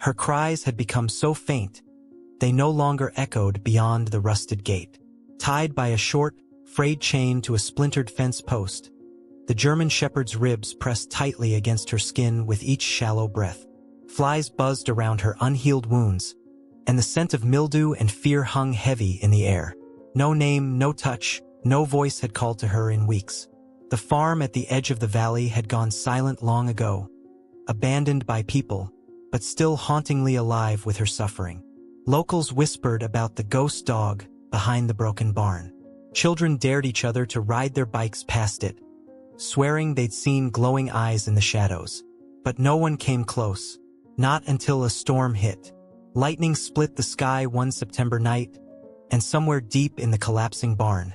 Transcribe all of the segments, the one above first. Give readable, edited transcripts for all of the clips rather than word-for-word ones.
Her cries had become so faint, they no longer echoed beyond the rusted gate. Tied by a short, frayed chain to a splintered fence post, the German shepherd's ribs pressed tightly against her skin with each shallow breath. Flies buzzed around her unhealed wounds, and the scent of mildew and fear hung heavy in the air. No name, no touch, no voice had called to her in weeks. The farm at the edge of the valley had gone silent long ago, abandoned by people, but still hauntingly alive with her suffering. Locals whispered about the ghost dog behind the broken barn. Children dared each other to ride their bikes past it, swearing they'd seen glowing eyes in the shadows. But no one came close, not until a storm hit. Lightning split the sky one September night, and somewhere deep in the collapsing barn,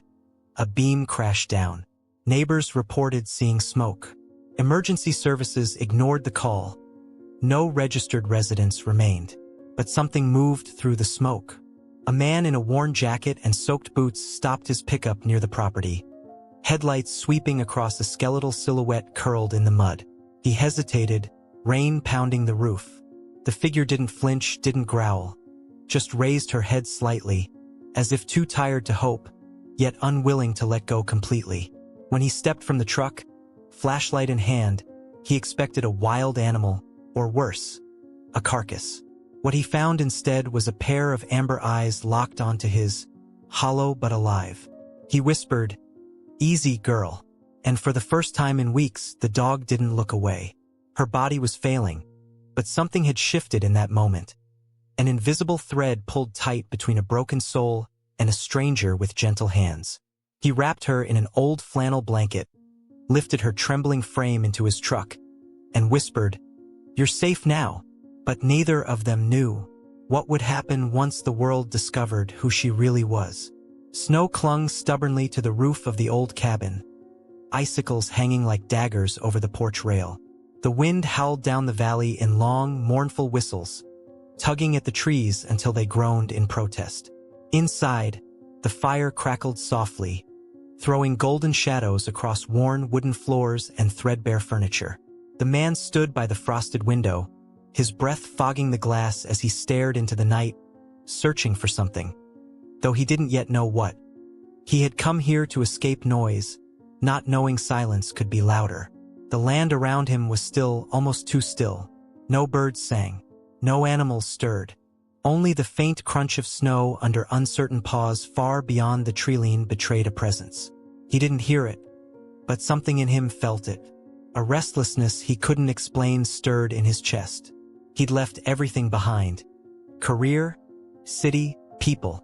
a beam crashed down. Neighbors reported seeing smoke. Emergency services ignored the call. No registered residents remained. But something moved through the smoke. A man in a worn jacket and soaked boots stopped his pickup near the property. Headlights sweeping across a skeletal silhouette curled in the mud. He hesitated, rain pounding the roof. The figure didn't flinch, didn't growl, just raised her head slightly, as if too tired to hope, yet unwilling to let go completely. When he stepped from the truck, flashlight in hand, he expected a wild animal, or worse, a carcass. What he found instead was a pair of amber eyes locked onto his, hollow but alive. He whispered, "Easy, girl." And for the first time in weeks, the dog didn't look away. Her body was failing, but something had shifted in that moment. An invisible thread pulled tight between a broken soul and a stranger with gentle hands. He wrapped her in an old flannel blanket, lifted her trembling frame into his truck, and whispered, "You're safe now." But neither of them knew what would happen once the world discovered who she really was. Snow clung stubbornly to the roof of the old cabin, icicles hanging like daggers over the porch rail. The wind howled down the valley in long, mournful whistles, tugging at the trees until they groaned in protest. Inside, the fire crackled softly, throwing golden shadows across worn wooden floors and threadbare furniture. The man stood by the frosted window, his breath fogging the glass as he stared into the night, searching for something, though he didn't yet know what. He had come here to escape noise, not knowing silence could be louder. The land around him was still, almost too still. No birds sang, no animals stirred. Only the faint crunch of snow under uncertain paws far beyond the treeline betrayed a presence. He didn't hear it, but something in him felt it. A restlessness he couldn't explain stirred in his chest. He'd left everything behind. Career, city, people,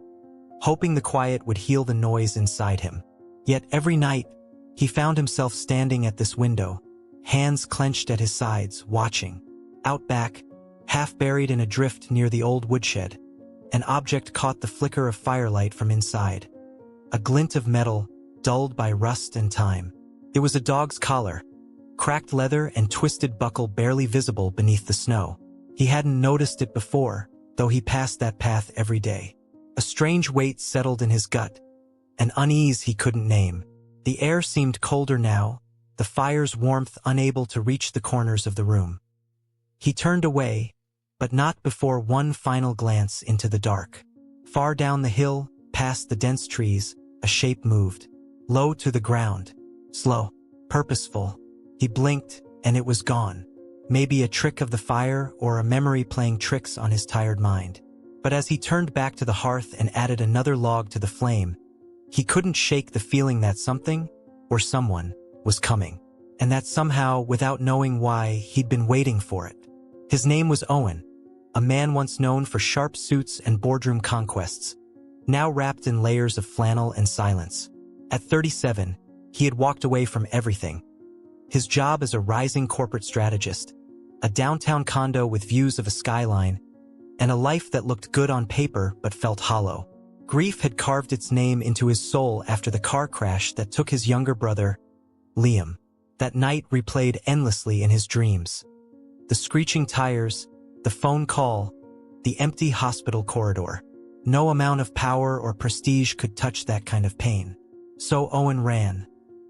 hoping the quiet would heal the noise inside him. Yet every night, he found himself standing at this window, hands clenched at his sides, watching. Out back, half buried in a drift near the old woodshed, an object caught the flicker of firelight from inside. A glint of metal, dulled by rust and time. It was a dog's collar, cracked leather and twisted buckle barely visible beneath the snow. He hadn't noticed it before, though he passed that path every day. A strange weight settled in his gut, an unease he couldn't name. The air seemed colder now, the fire's warmth unable to reach the corners of the room. He turned away, but not before one final glance into the dark. Far down the hill, past the dense trees, a shape moved, low to the ground, slow, purposeful. He blinked, and it was gone. Maybe a trick of the fire or a memory playing tricks on his tired mind. But as he turned back to the hearth and added another log to the flame, he couldn't shake the feeling that something, or someone, was coming. And that somehow, without knowing why, he'd been waiting for it. His name was Owen, a man once known for sharp suits and boardroom conquests, now wrapped in layers of flannel and silence. At 37, he had walked away from everything. His job as a rising corporate strategist, a downtown condo with views of a skyline, and a life that looked good on paper but felt hollow. Grief had carved its name into his soul after the car crash that took his younger brother, Liam. That night replayed endlessly in his dreams. The screeching tires, the phone call, the empty hospital corridor. No amount of power or prestige could touch that kind of pain. So Owen ran,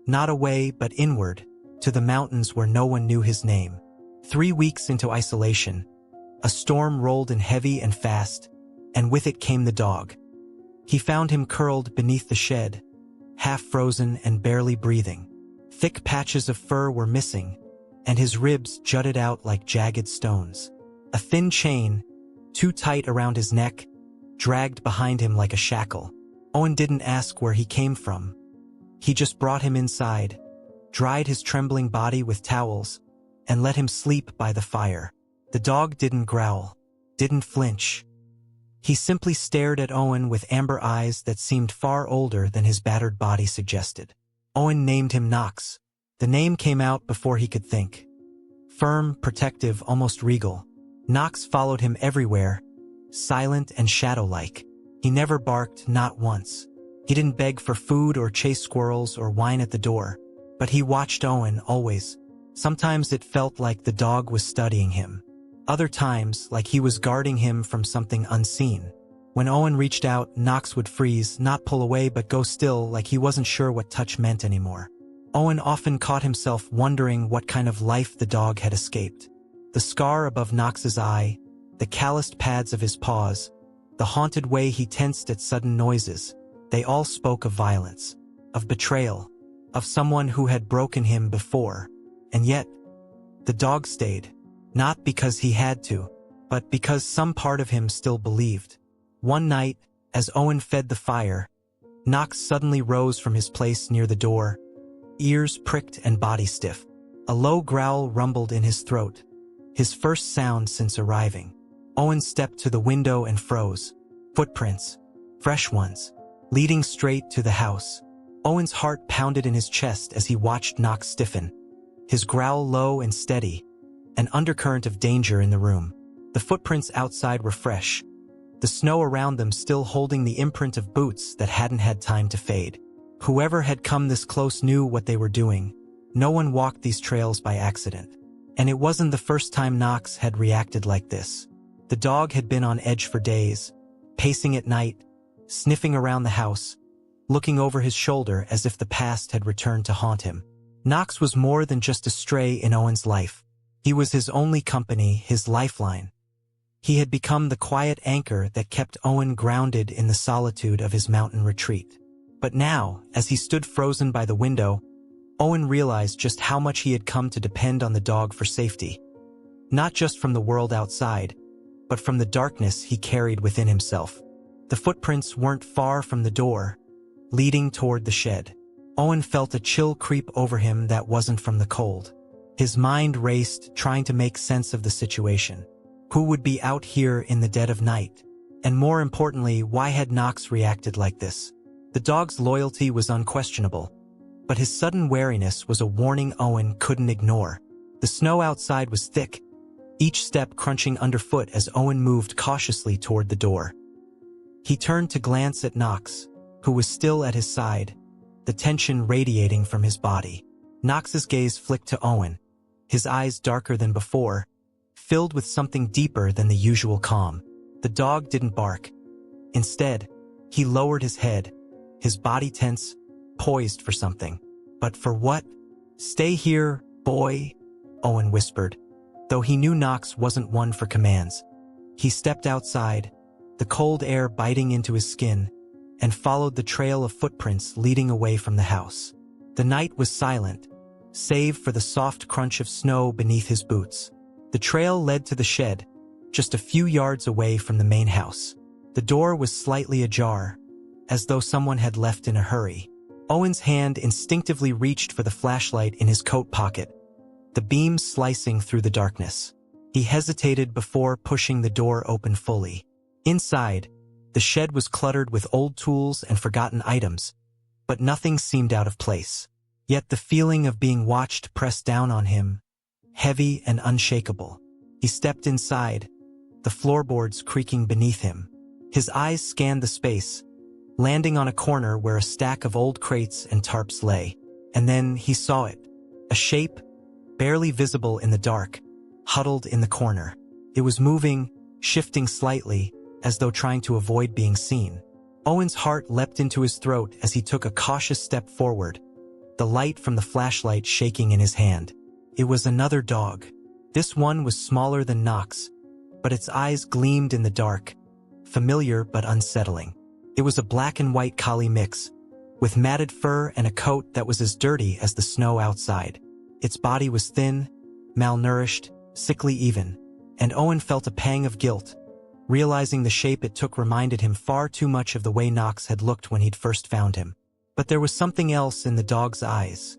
not away but inward, to the mountains where no one knew his name. 3 weeks into isolation, A storm rolled in heavy and fast, and with it came the dog. He found him curled beneath the shed, half frozen and barely breathing. Thick patches of fur were missing, and his ribs jutted out like jagged stones. A thin chain, too tight around his neck, dragged behind him like a shackle. Owen didn't ask where he came from. He just brought him inside, dried his trembling body with towels, and let him sleep by the fire. The dog didn't growl, didn't flinch. He simply stared at Owen with amber eyes that seemed far older than his battered body suggested. Owen named him Knox. The name came out before he could think. Firm, protective, almost regal. Knox followed him everywhere, silent and shadow-like. He never barked, not once. He didn't beg for food or chase squirrels or whine at the door. But he watched Owen, always. Sometimes it felt like the dog was studying him. Other times, like he was guarding him from something unseen. When Owen reached out, Knox would freeze, not pull away but go still, like he wasn't sure what touch meant anymore. Owen often caught himself wondering what kind of life the dog had escaped. The scar above Knox's eye, the calloused pads of his paws, the haunted way he tensed at sudden noises, they all spoke of violence, of betrayal, of someone who had broken him before. And yet, the dog stayed, not because he had to, but because some part of him still believed. One night, as Owen fed the fire, Knox suddenly rose from his place near the door, ears pricked and body stiff. A low growl rumbled in his throat, his first sound since arriving. Owen stepped to the window and froze. Footprints, fresh ones, leading straight to the house. Owen's heart pounded in his chest as he watched Knox stiffen, his growl low and steady, an undercurrent of danger in the room. The footprints outside were fresh, the snow around them still holding the imprint of boots that hadn't had time to fade. Whoever had come this close knew what they were doing. No one walked these trails by accident. And it wasn't the first time Knox had reacted like this. The dog had been on edge for days, pacing at night, sniffing around the house, looking over his shoulder as if the past had returned to haunt him. Knox was more than just a stray in Owen's life. He was his only company, his lifeline. He had become the quiet anchor that kept Owen grounded in the solitude of his mountain retreat. But now, as he stood frozen by the window, Owen realized just how much he had come to depend on the dog for safety. Not just from the world outside, but from the darkness he carried within himself. The footprints weren't far from the door, leading toward the shed. Owen felt a chill creep over him that wasn't from the cold. His mind raced, trying to make sense of the situation. Who would be out here in the dead of night? And more importantly, why had Knox reacted like this? The dog's loyalty was unquestionable, but his sudden wariness was a warning Owen couldn't ignore. The snow outside was thick, each step crunching underfoot as Owen moved cautiously toward the door. He turned to glance at Knox, who was still at his side, the tension radiating from his body. Knox's gaze flicked to Owen, his eyes darker than before, filled with something deeper than the usual calm. The dog didn't bark. Instead, he lowered his head, his body tense, poised for something. But for what? "Stay here, boy," Owen whispered, though he knew Knox wasn't one for commands. He stepped outside, the cold air biting into his skin, and followed the trail of footprints leading away from the house. The night was silent, save for the soft crunch of snow beneath his boots. The trail led to the shed, just a few yards away from the main house. The door was slightly ajar, as though someone had left in a hurry. Owen's hand instinctively reached for the flashlight in his coat pocket, the beam slicing through the darkness. He hesitated before pushing the door open fully. Inside, the shed was cluttered with old tools and forgotten items, but nothing seemed out of place. Yet the feeling of being watched pressed down on him, heavy and unshakable. He stepped inside, the floorboards creaking beneath him. His eyes scanned the space, landing on a corner where a stack of old crates and tarps lay. And then he saw it, a shape, barely visible in the dark, huddled in the corner. It was moving, shifting slightly, as though trying to avoid being seen. Owen's heart leapt into his throat as he took a cautious step forward, the light from the flashlight shaking in his hand. It was another dog. This one was smaller than Knox, but its eyes gleamed in the dark, familiar but unsettling. It was a black and white collie mix, with matted fur and a coat that was as dirty as the snow outside. Its body was thin, malnourished, sickly even, and Owen felt a pang of guilt, realizing the shape it took reminded him far too much of the way Knox had looked when he'd first found him. But there was something else in the dog's eyes,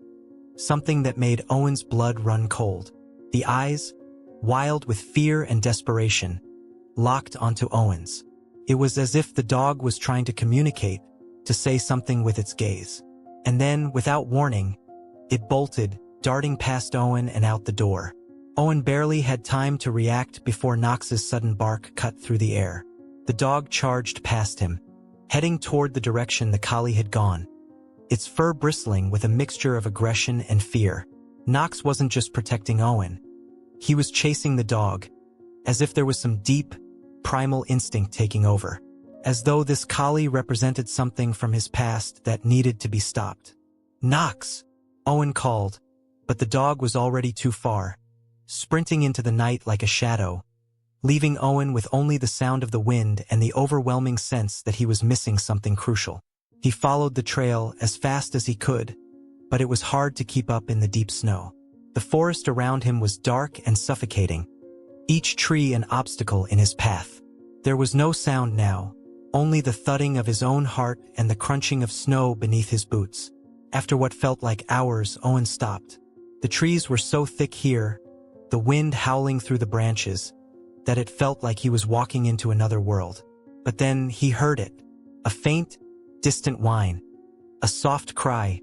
something that made Owen's blood run cold. The eyes, wild with fear and desperation, locked onto Owen's. It was as if the dog was trying to communicate, to say something with its gaze. And then, without warning, it bolted, darting past Owen and out the door. Owen barely had time to react before Knox's sudden bark cut through the air. The dog charged past him, heading toward the direction the collie had gone, its fur bristling with a mixture of aggression and fear. Knox wasn't just protecting Owen. He was chasing the dog, as if there was some deep, primal instinct taking over, as though this collie represented something from his past that needed to be stopped. "Knox!" Owen called, but the dog was already too far, sprinting into the night like a shadow, leaving Owen with only the sound of the wind and the overwhelming sense that he was missing something crucial. He followed the trail as fast as he could, but it was hard to keep up in the deep snow. The forest around him was dark and suffocating, each tree an obstacle in his path. There was no sound now, only the thudding of his own heart and the crunching of snow beneath his boots. After what felt like hours, Owen stopped. The trees were so thick here, the wind howling through the branches, that it felt like he was walking into another world. But then he heard it, a faint, distant whine, a soft cry,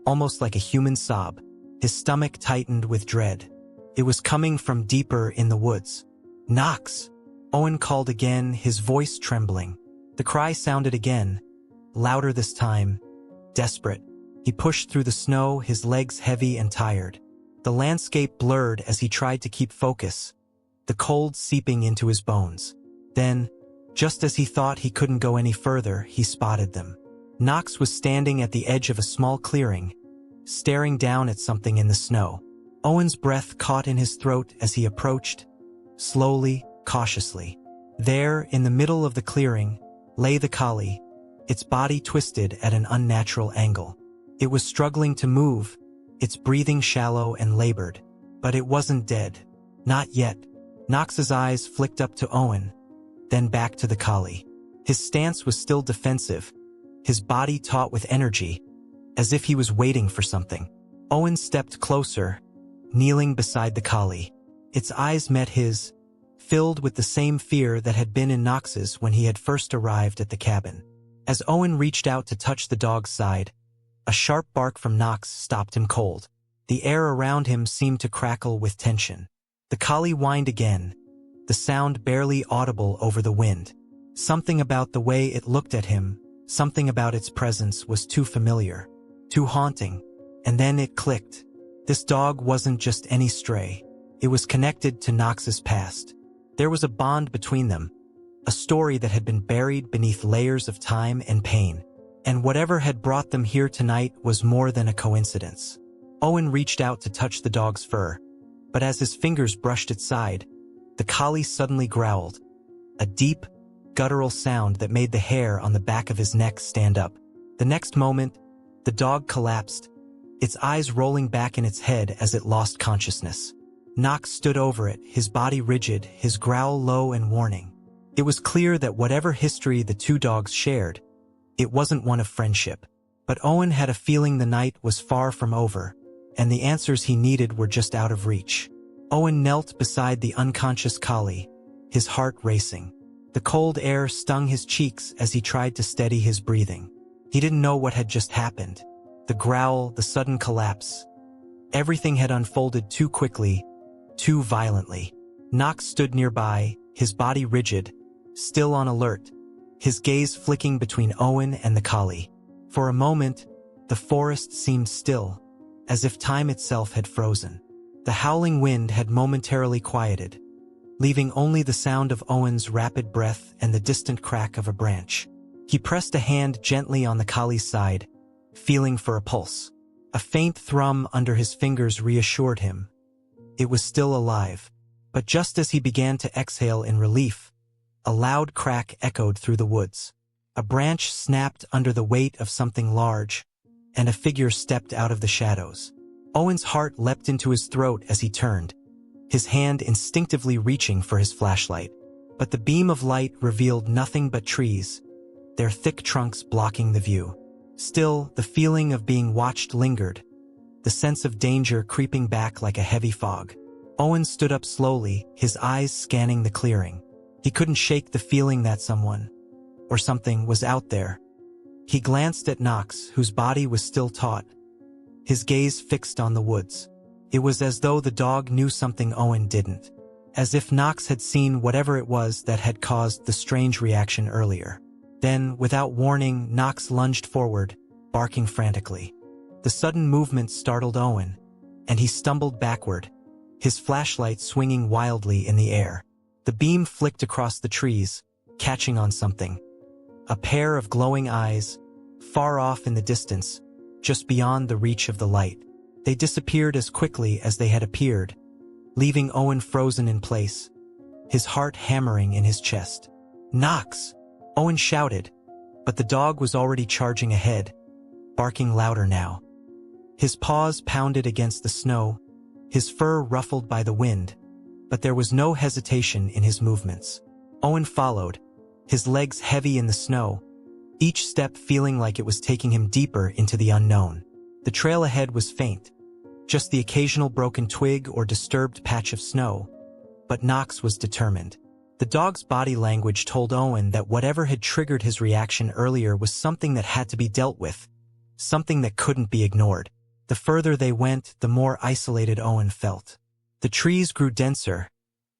almost like a human sob. His stomach tightened with dread. It was coming from deeper in the woods. "Knox!" Owen called again, his voice trembling. The cry sounded again, louder this time, desperate. He pushed through the snow, his legs heavy and tired. The landscape blurred as he tried to keep focus, the cold seeping into his bones. Then, just as he thought he couldn't go any further, he spotted them. Knox was standing at the edge of a small clearing, staring down at something in the snow. Owen's breath caught in his throat as he approached, slowly, cautiously. There, in the middle of the clearing, lay the collie, its body twisted at an unnatural angle. It was struggling to move, its breathing shallow and labored. But it wasn't dead. Not yet. Knox's eyes flicked up to Owen, then back to the collie. His stance was still defensive, his body taut with energy, as if he was waiting for something. Owen stepped closer, kneeling beside the collie. Its eyes met his, filled with the same fear that had been in Knox's when he had first arrived at the cabin. As Owen reached out to touch the dog's side, a sharp bark from Knox stopped him cold. The air around him seemed to crackle with tension. The collie whined again, the sound barely audible over the wind. Something about the way it looked at him, something about its presence was too familiar, too haunting. And then it clicked. This dog wasn't just any stray. It was connected to Knox's past. There was a bond between them, a story that had been buried beneath layers of time and pain. And whatever had brought them here tonight was more than a coincidence. Owen reached out to touch the dog's fur, but as his fingers brushed its side, the collie suddenly growled, a deep, guttural sound that made the hair on the back of his neck stand up. The next moment, the dog collapsed, its eyes rolling back in its head as it lost consciousness. Knox stood over it, his body rigid, his growl low and warning. It was clear that whatever history the two dogs shared, it wasn't one of friendship. But Owen had a feeling the night was far from over, and the answers he needed were just out of reach. Owen knelt beside the unconscious collie, his heart racing. The cold air stung his cheeks as he tried to steady his breathing. He didn't know what had just happened. The growl, the sudden collapse. Everything had unfolded too quickly, too violently. Knox stood nearby, his body rigid, still on alert, his gaze flicking between Owen and the collie. For a moment, the forest seemed still, as if time itself had frozen. The howling wind had momentarily quieted, leaving only the sound of Owen's rapid breath and the distant crack of a branch. He pressed a hand gently on the collie's side, feeling for a pulse. A faint thrum under his fingers reassured him. It was still alive. But just as he began to exhale in relief, a loud crack echoed through the woods. A branch snapped under the weight of something large, and a figure stepped out of the shadows. Owen's heart leapt into his throat as he turned, his hand instinctively reaching for his flashlight. But the beam of light revealed nothing but trees, their thick trunks blocking the view. Still, the feeling of being watched lingered, the sense of danger creeping back like a heavy fog. Owen stood up slowly, his eyes scanning the clearing. He couldn't shake the feeling that someone, or something, was out there. He glanced at Knox, whose body was still taut, his gaze fixed on the woods. It was as though the dog knew something Owen didn't, as if Knox had seen whatever it was that had caused the strange reaction earlier. Then, without warning, Knox lunged forward, barking frantically. The sudden movement startled Owen, and he stumbled backward, his flashlight swinging wildly in the air. The beam flicked across the trees, catching on something. A pair of glowing eyes, far off in the distance, just beyond the reach of the light. They disappeared as quickly as they had appeared, leaving Owen frozen in place, his heart hammering in his chest. "Knox!" Owen shouted, but the dog was already charging ahead, barking louder now. His paws pounded against the snow, his fur ruffled by the wind, but there was no hesitation in his movements. Owen followed, his legs heavy in the snow, each step feeling like it was taking him deeper into the unknown. The trail ahead was faint, just the occasional broken twig or disturbed patch of snow, but Knox was determined. The dog's body language told Owen that whatever had triggered his reaction earlier was something that had to be dealt with, something that couldn't be ignored. The further they went, the more isolated Owen felt. The trees grew denser,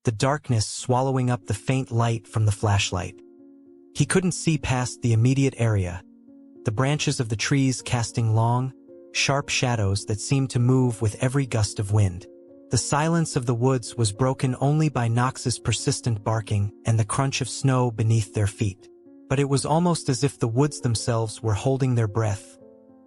the darkness swallowing up the faint light from the flashlight. He couldn't see past the immediate area, the branches of the trees casting long, sharp shadows that seemed to move with every gust of wind. The silence of the woods was broken only by Knox's persistent barking and the crunch of snow beneath their feet. But it was almost as if the woods themselves were holding their breath,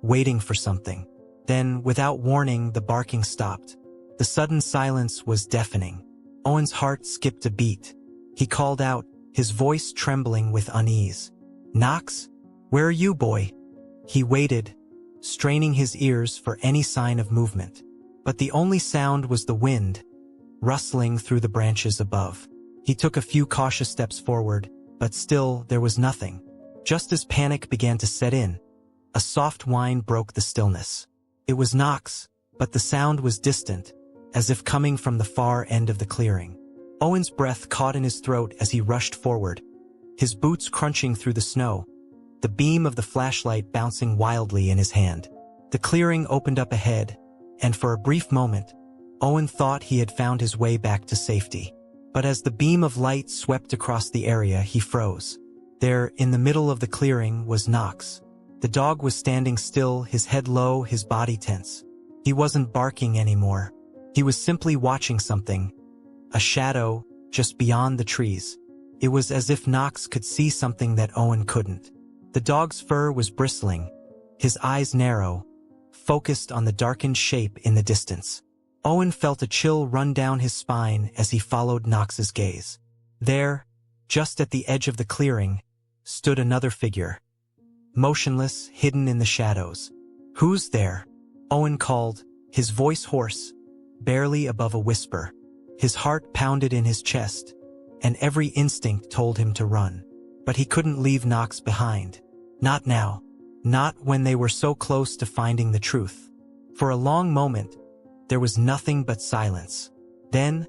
waiting for something. Then, without warning, the barking stopped. The sudden silence was deafening. Owen's heart skipped a beat. He called out, his voice trembling with unease. "Knox? Where are you, boy?" He waited, straining his ears for any sign of movement. But the only sound was the wind, rustling through the branches above. He took a few cautious steps forward, but still there was nothing. Just as panic began to set in, a soft whine broke the stillness. It was Knox, but the sound was distant, as if coming from the far end of the clearing. Owen's breath caught in his throat as he rushed forward, his boots crunching through the snow, the beam of the flashlight bouncing wildly in his hand. The clearing opened up ahead, and for a brief moment, Owen thought he had found his way back to safety. But as the beam of light swept across the area, he froze. There, in the middle of the clearing, was Knox. The dog was standing still, his head low, his body tense. He wasn't barking anymore. He was simply watching something, a shadow, just beyond the trees. It was as if Knox could see something that Owen couldn't. The dog's fur was bristling, his eyes narrow, focused on the darkened shape in the distance. Owen felt a chill run down his spine as he followed Knox's gaze. There, just at the edge of the clearing, stood another figure, motionless, hidden in the shadows. "Who's there?" Owen called, his voice hoarse, barely above a whisper. His heart pounded in his chest, and every instinct told him to run. But he couldn't leave Knox behind. Not now. Not when they were so close to finding the truth. For a long moment, there was nothing but silence. Then,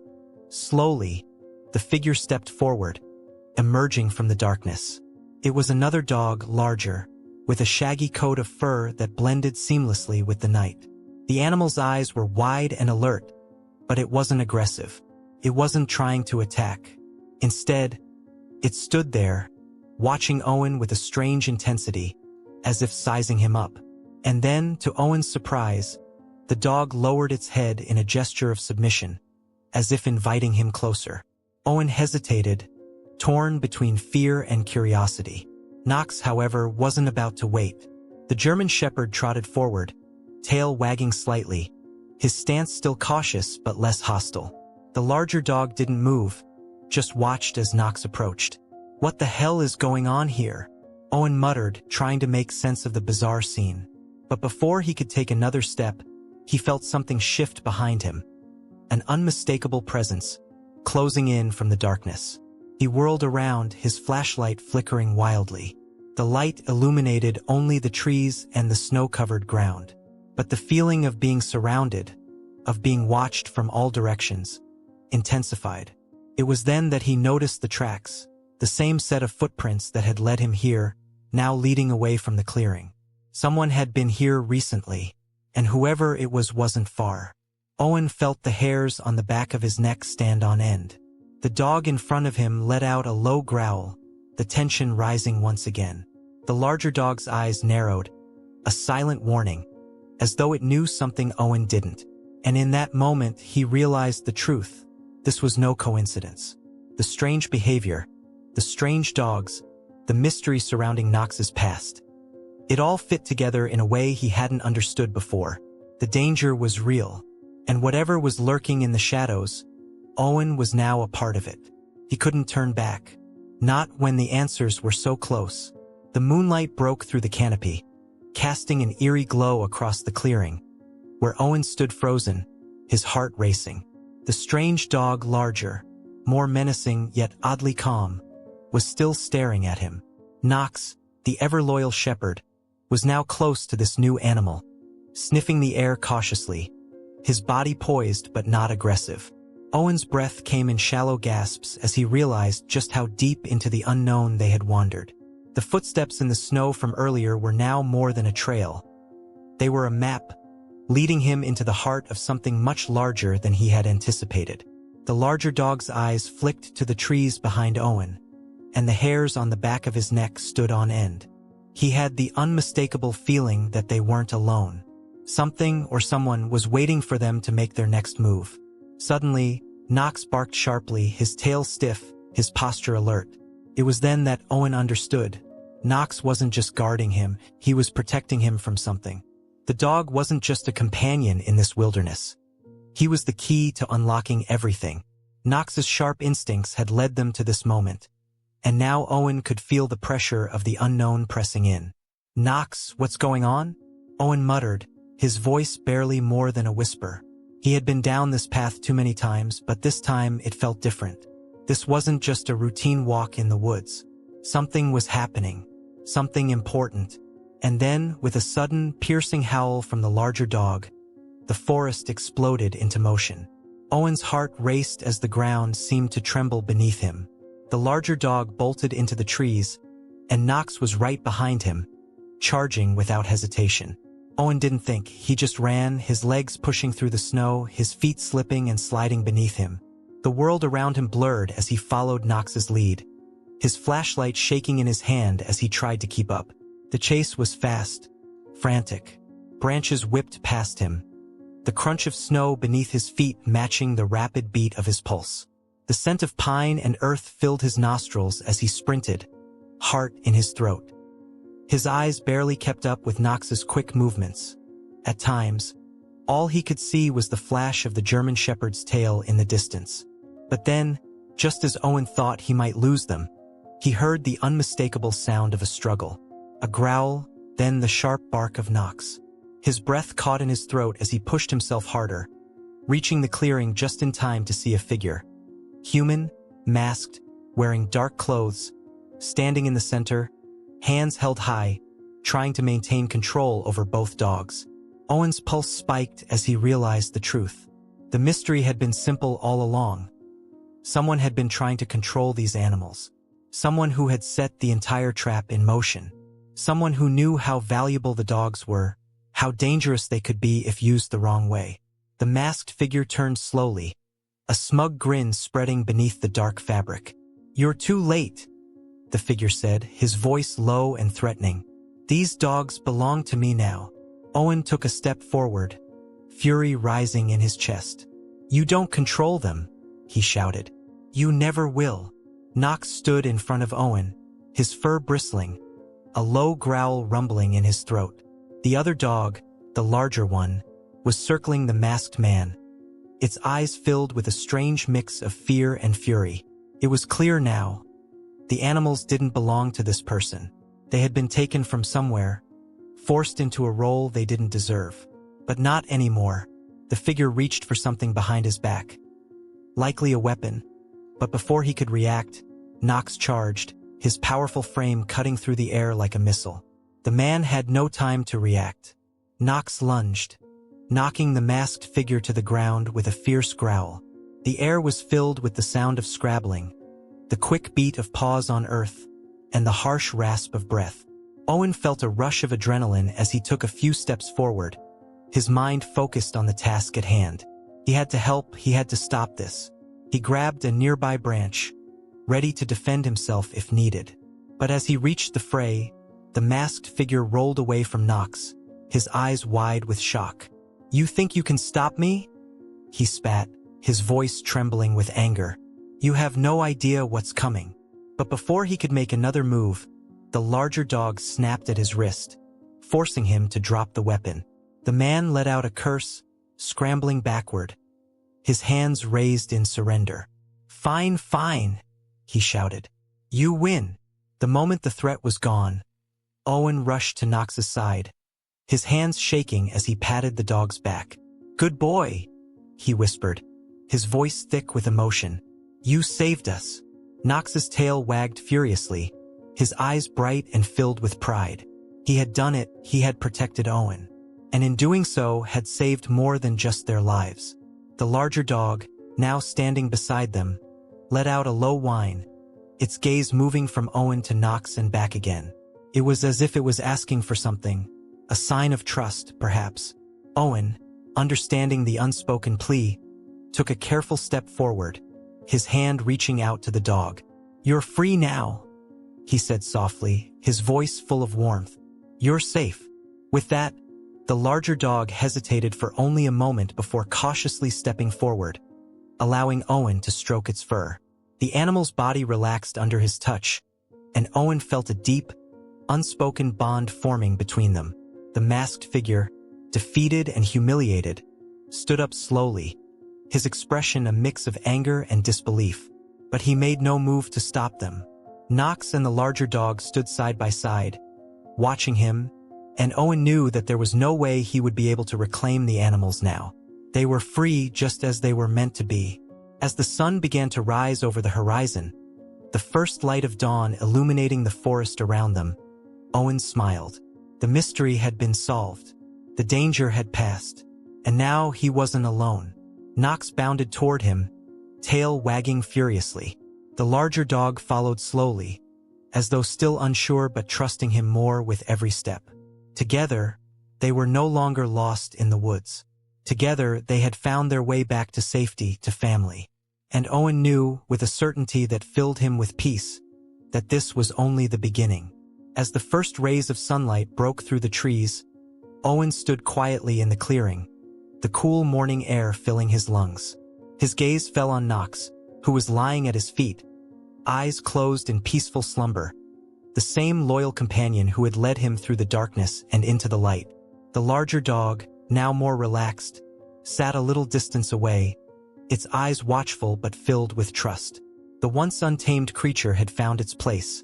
slowly, the figure stepped forward, emerging from the darkness. It was another dog, larger, with a shaggy coat of fur that blended seamlessly with the night. The animal's eyes were wide and alert, but it wasn't aggressive. It wasn't trying to attack. Instead, it stood there, watching Owen with a strange intensity, as if sizing him up. And then, to Owen's surprise, the dog lowered its head in a gesture of submission, as if inviting him closer. Owen hesitated, torn between fear and curiosity. Knox, however, wasn't about to wait. The German Shepherd trotted forward, tail wagging slightly, his stance still cautious but less hostile. The larger dog didn't move, just watched as Knox approached. "What the hell is going on here?" Owen muttered, trying to make sense of the bizarre scene. But before he could take another step, he felt something shift behind him. An unmistakable presence, closing in from the darkness. He whirled around, his flashlight flickering wildly. The light illuminated only the trees and the snow-covered ground. But the feeling of being surrounded, of being watched from all directions, intensified. It was then that he noticed the tracks, the same set of footprints that had led him here, now leading away from the clearing. Someone had been here recently, and whoever it was wasn't far. Owen felt the hairs on the back of his neck stand on end. The dog in front of him let out a low growl, the tension rising once again. The larger dog's eyes narrowed, a silent warning, as though it knew something Owen didn't. And in that moment he realized the truth. This was no coincidence. The strange behavior, the strange dogs, the mystery surrounding Knox's past. It all fit together in a way he hadn't understood before. The danger was real, and whatever was lurking in the shadows, Owen was now a part of it. He couldn't turn back. Not when the answers were so close. The moonlight broke through the canopy, casting an eerie glow across the clearing, where Owen stood frozen, his heart racing. The strange dog, larger, more menacing yet oddly calm, was still staring at him. Knox, the ever-loyal shepherd, was now close to this new animal, sniffing the air cautiously, his body poised but not aggressive. Owen's breath came in shallow gasps as he realized just how deep into the unknown they had wandered. The footsteps in the snow from earlier were now more than a trail. They were a map, leading him into the heart of something much larger than he had anticipated. The larger dog's eyes flicked to the trees behind Owen, and the hairs on the back of his neck stood on end. He had the unmistakable feeling that they weren't alone. Something or someone was waiting for them to make their next move. Suddenly, Knox barked sharply, his tail stiff, his posture alert. It was then that Owen understood. Knox wasn't just guarding him, he was protecting him from something. The dog wasn't just a companion in this wilderness. He was the key to unlocking everything. Knox's sharp instincts had led them to this moment. And now Owen could feel the pressure of the unknown pressing in. "Knox, what's going on?" Owen muttered, his voice barely more than a whisper. He had been down this path too many times, but this time it felt different. This wasn't just a routine walk in the woods. Something was happening, something important. And then, with a sudden, piercing howl from the larger dog, the forest exploded into motion. Owen's heart raced as the ground seemed to tremble beneath him. The larger dog bolted into the trees, and Knox was right behind him, charging without hesitation. Owen didn't think, he just ran, his legs pushing through the snow, his feet slipping and sliding beneath him. The world around him blurred as he followed Knox's lead, his flashlight shaking in his hand as he tried to keep up. The chase was fast, frantic. Branches whipped past him, the crunch of snow beneath his feet matching the rapid beat of his pulse. The scent of pine and earth filled his nostrils as he sprinted, heart in his throat. His eyes barely kept up with Knox's quick movements. At times, all he could see was the flash of the German shepherd's tail in the distance. But then, just as Owen thought he might lose them, he heard the unmistakable sound of a struggle. A growl, then the sharp bark of Knox. His breath caught in his throat as he pushed himself harder, reaching the clearing just in time to see a figure. Human, masked, wearing dark clothes, standing in the center, hands held high, trying to maintain control over both dogs. Owen's pulse spiked as he realized the truth. The mystery had been simple all along. Someone had been trying to control these animals. Someone who had set the entire trap in motion. Someone who knew how valuable the dogs were, how dangerous they could be if used the wrong way. The masked figure turned slowly, a smug grin spreading beneath the dark fabric. "You're too late," the figure said, his voice low and threatening. "These dogs belong to me now." Owen took a step forward, fury rising in his chest. "You don't control them," he shouted. "You never will." Knox stood in front of Owen, his fur bristling, a low growl rumbling in his throat. The other dog, the larger one, was circling the masked man, its eyes filled with a strange mix of fear and fury. It was clear now. The animals didn't belong to this person. They had been taken from somewhere, forced into a role they didn't deserve. But not anymore. The figure reached for something behind his back. Likely a weapon. But before he could react, Nox charged, his powerful frame cutting through the air like a missile. The man had no time to react. Nox lunged, knocking the masked figure to the ground with a fierce growl. The air was filled with the sound of scrabbling, the quick beat of paws on earth, and the harsh rasp of breath. Owen felt a rush of adrenaline as he took a few steps forward, his mind focused on the task at hand. He had to help, he had to stop this. He grabbed a nearby branch, ready to defend himself if needed. But as he reached the fray, the masked figure rolled away from Nox, his eyes wide with shock. "You think you can stop me?" He spat, his voice trembling with anger. "You have no idea what's coming." But before he could make another move, the larger dog snapped at his wrist, forcing him to drop the weapon. The man let out a curse, scrambling backward, his hands raised in surrender. "Fine, fine," he shouted. "You win." The moment the threat was gone, Owen rushed to Nox's side, his hands shaking as he patted the dog's back. "Good boy," he whispered, his voice thick with emotion. "You saved us." Nox's tail wagged furiously, his eyes bright and filled with pride. He had done it, he had protected Owen, and in doing so had saved more than just their lives. The larger dog, now standing beside them, let out a low whine, its gaze moving from Owen to Nox and back again. It was as if it was asking for something, a sign of trust, perhaps. Owen, understanding the unspoken plea, took a careful step forward, his hand reaching out to the dog. "You're free now," he said softly, his voice full of warmth. "You're safe." With that, the larger dog hesitated for only a moment before cautiously stepping forward, allowing Owen to stroke its fur. The animal's body relaxed under his touch, and Owen felt a deep, unspoken bond forming between them. The masked figure, defeated and humiliated, stood up slowly, his expression a mix of anger and disbelief. But he made no move to stop them. Nox and the larger dog stood side by side, watching him, and Owen knew that there was no way he would be able to reclaim the animals now. They were free just as they were meant to be. As the sun began to rise over the horizon, the first light of dawn illuminating the forest around them, Owen smiled. The mystery had been solved. The danger had passed. And now he wasn't alone. Nox bounded toward him, tail wagging furiously. The larger dog followed slowly, as though still unsure but trusting him more with every step. Together, they were no longer lost in the woods. Together, they had found their way back to safety, to family. And Owen knew, with a certainty that filled him with peace, that this was only the beginning. As the first rays of sunlight broke through the trees, Owen stood quietly in the clearing, the cool morning air filling his lungs. His gaze fell on Nox, who was lying at his feet, eyes closed in peaceful slumber, the same loyal companion who had led him through the darkness and into the light. The larger dog, now more relaxed, sat a little distance away, its eyes watchful but filled with trust. The once untamed creature had found its place,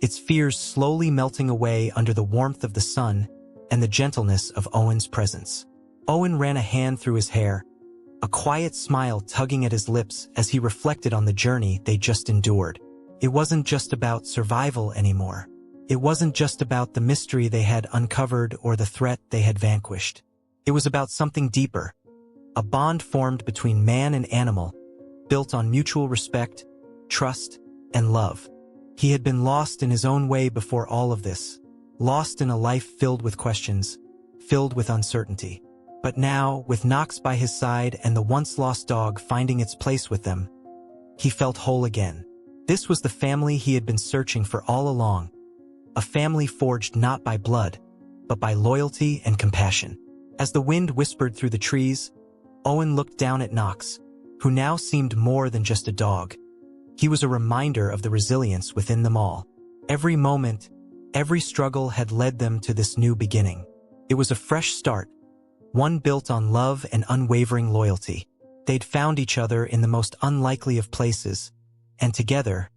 its fears slowly melting away under the warmth of the sun and the gentleness of Owen's presence. Owen ran a hand through his hair, a quiet smile tugging at his lips as he reflected on the journey they just endured. It wasn't just about survival anymore. It wasn't just about the mystery they had uncovered or the threat they had vanquished. It was about something deeper, a bond formed between man and animal, built on mutual respect, trust, and love. He had been lost in his own way before all of this, lost in a life filled with questions, filled with uncertainty. But now, with Nox by his side and the once-lost dog finding its place with them, he felt whole again. This was the family he had been searching for all along, a family forged not by blood, but by loyalty and compassion. As the wind whispered through the trees, Owen looked down at Nox, who now seemed more than just a dog. He was a reminder of the resilience within them all. Every moment, every struggle had led them to this new beginning. It was a fresh start, one built on love and unwavering loyalty. They'd found each other in the most unlikely of places, and together,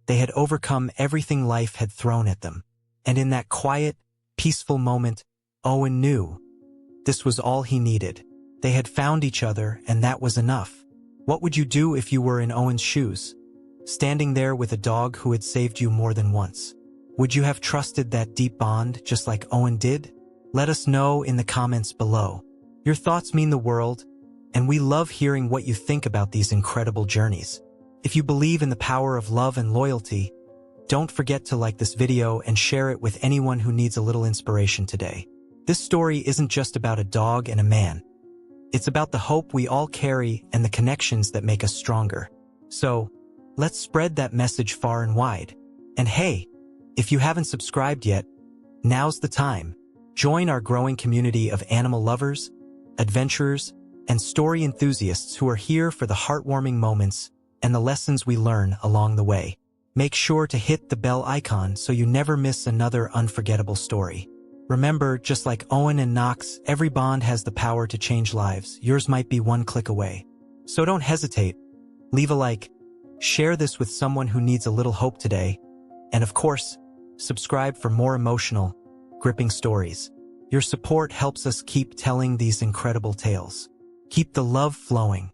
they had overcome everything life had thrown at them. And in that quiet, peaceful moment, Owen knew this was all he needed. They had found each other, and that was enough. What would you do if you were in Owen's shoes, standing there with a dog who had saved you more than once? Would you have trusted that deep bond just like Owen did? Let us know in the comments below. Your thoughts mean the world, and we love hearing what you think about these incredible journeys. If you believe in the power of love and loyalty, don't forget to like this video and share it with anyone who needs a little inspiration today. This story isn't just about a dog and a man. It's about the hope we all carry and the connections that make us stronger. So, let's spread that message far and wide. And hey, if you haven't subscribed yet, now's the time. Join our growing community of animal lovers, adventurers, and story enthusiasts who are here for the heartwarming moments and the lessons we learn along the way. Make sure to hit the bell icon so you never miss another unforgettable story. Remember, just like Owen and Knox, every bond has the power to change lives. Yours might be one click away. So don't hesitate. Leave a like, share this with someone who needs a little hope today, and of course, subscribe for more emotional, gripping stories. Your support helps us keep telling these incredible tales. Keep the love flowing.